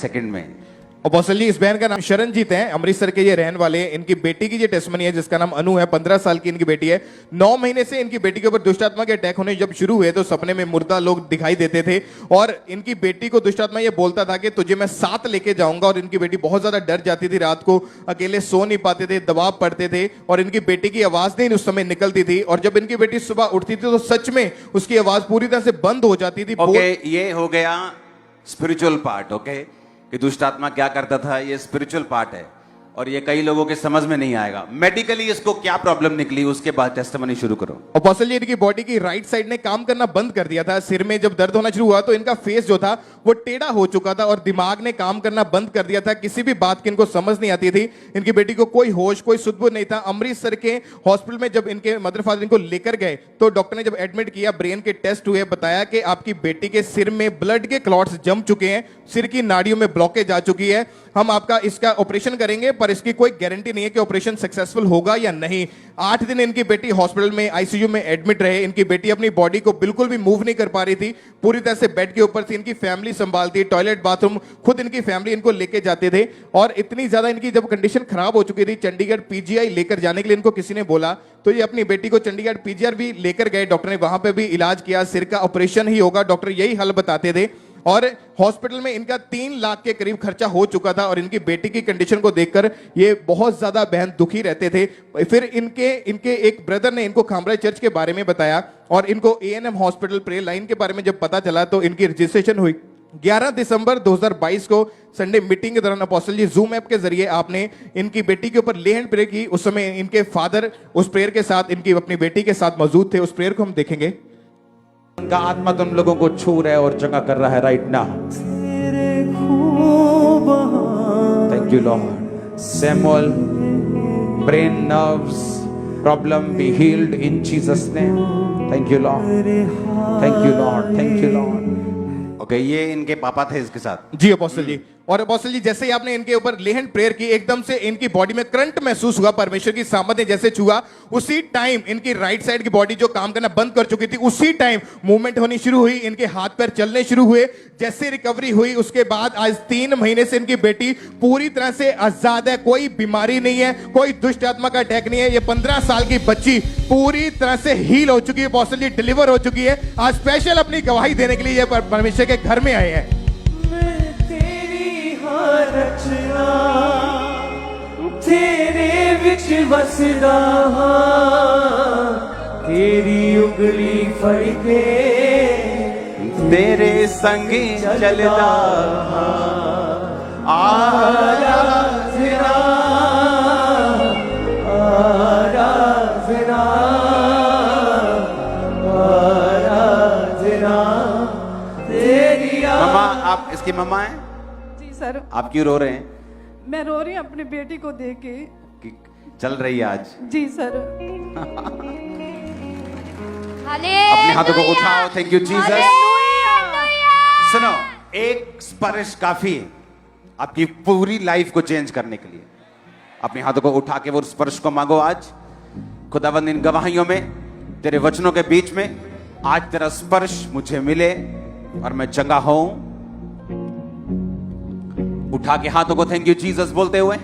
Second में। Apostle जी, इस बहन का नाम शरणजीत है, अमृतसर के ये रहने वाले हैं। इनकी बेटी की ये टेस्टमनी है जिसका नाम अनु है, 15 साल की इनकी बेटी है। 9 महीने से इनकी बेटी के ऊपर दुष्ट आत्मा के अटैक होने जब शुरू हुए तो सपने में मुर्दा लोग दिखाई देते थे और इनकी बेटी को दुष्ट आत्मा ये बोलता था कि तुझे मैं साथ लेके जाऊंगा। और इनकी बेटी बहुत ज्यादा डर जाती थी, रात को अकेले सो नहीं पाते थे, दबाव पड़ते थे और इनकी बेटी की आवाज नहीं उस समय निकलती थी। और जब इनकी बेटी सुबह उठती थी तो सच में उसकी आवाज पूरी तरह से बंद हो जाती थी। ओके, ये हो गया स्पिरिचुअल पार्ट। ओके, कि दुष्ट आत्मा क्या करता था, ये स्पिरिचुअल पार्ट है और ये कई लोगों के समझ में नहीं आएगा। मेडिकली इसको क्या प्रॉब्लम निकली, उसके बाद टेस्टिमनी शुरू करो। अपोस्टल जी, इनकी बॉडी की राइट साइड ने काम करना बंद कर दिया था। सिर में जब दर्द होना शुरू हुआ तो इनका फेस जो था वो टेढ़ा हो चुका था और दिमाग ने काम करना बंद कर दिया था। किसी भी बात की इनको समझ नहीं आती थी। इनकी बेटी को कोई होश, कोई सुध-बुध नहीं था। अमृतसर के हॉस्पिटल में जब इनके मदर फादर इनको लेकर गए तो डॉक्टर ने जब एडमिट किया, ब्रेन के टेस्ट हुए, बताया कि आपकी बेटी के सिर में ब्लड के क्लॉट्स जम चुके हैं, सिर की नाड़ियों में ब्लॉकेज आ चुकी है। हम आपका इसका ऑपरेशन करेंगे पर इसकी कोई गारंटी नहीं है कि ऑपरेशन सक्सेसफुल होगा या नहीं। 8 दिन इनकी बेटी हॉस्पिटल में आईसीयू में एडमिट रहे। इनकी बेटी अपनी बॉडी को बिल्कुल भी मूव नहीं कर पा रही थी, पूरी तरह से बेड के ऊपर थी। इनकी फैमिली संभालती, टॉयलेट बाथरूम खुद इनकी फैमिली इनको लेके जाते थे। और इतनी ज्यादा इनकी जब कंडीशन खराब हो चुकी थी, चंडीगढ़ पीजीआई लेकर जाने के लिए इनको किसी ने बोला तो ये अपनी बेटी को चंडीगढ़ पीजीआई भी लेकर गए। डॉक्टर ने वहां पे भी इलाज किया, सिर का ऑपरेशन ही होगा, डॉक्टर यही हल बताते थे। और हॉस्पिटल में इनका 3 लाख के करीब खर्चा हो चुका था और इनकी बेटी की कंडीशन को देखकर ये बहुत ज्यादा बहन दुखी रहते थे। फिर इनके एक ब्रदर ने इनको खामराई चर्च के बारे में बताया और इनको एएनएम हॉस्पिटल प्रेयर लाइन के बारे में जब पता चला तो इनकी रजिस्ट्रेशन हुई। 11 दिसंबर 2022 को संडे मीटिंग के दौरान अपोस्टल जी जूम ऐप के जरिए आपने इनकी बेटी के ऊपर ले हैंड प्रेयर की। उस समय इनके फादर उस प्रेयर के साथ इनकी अपनी बेटी के साथ मौजूद थे। उस प्रेयर को हम देखेंगे। उनका आत्मा तुम लोगों को छू रहा है और जगह कर रहा है right now. Thank you Lord. Samuel, brain nerves problem be healed in Jesus name. Thank you Lord, thank you Lord, thank you Lord. Okay, ये इनके पापा थे इसके साथ। जी अपोस्टल जी। और अपोस्टल जी, जैसे ही आपने इनके ऊपर ले हैंड प्रेयर की, एकदम से इनकी बॉडी में करंट महसूस हुआ, परमेश्वर की सामर्थ्य जैसे छुआ। उसी टाइम इनकी राइट साइड की बॉडी जो काम करना बंद कर चुकी थी, उसी टाइम मूवमेंट होनी शुरू हुई, इनके हाथ पैर चलने शुरू हुए। जैसे रिकवरी हुई उसके बाद आज 3 महीने से इनकी बेटी पूरी तरह से आजाद है, कोई बीमारी नहीं है, कोई दुष्ट आत्मा का अटैक नहीं है। ये 15 साल की बच्ची पूरी तरह से हील हो चुकी है, अपोस्टल जी डिलीवर हो चुकी है। आज स्पेशल अपनी गवाही देने के लिए ये परमेश्वर के घर में आए हैं। रचना तेरे विच वसदा तेरी उंगली फड़ के तेरे संगी चलदा आराधना आराधना आराधना तेरी। मम्मा, आप इसकी मम्मा हैं? सर, आप क्यों रो रहे हैं? मैं रो रही हूँ अपनी बेटी को देख के। कि चल रही है आज? जी सर। अपने हाथों को उठाओ। Thank you Jesus. सुनो, एक स्पर्श काफी है आपकी पूरी लाइफ को चेंज करने के लिए। अपने हाथों को उठा के वो स्पर्श को मांगो आज। खुदावंद, इन गवाहियों में, तेरे वचनों के बीच में आज तेरा स्पर्श मुझे मिले और मैं चंगा हूं। उठा के हाथों को थैंक यू जीसस बोलते हुए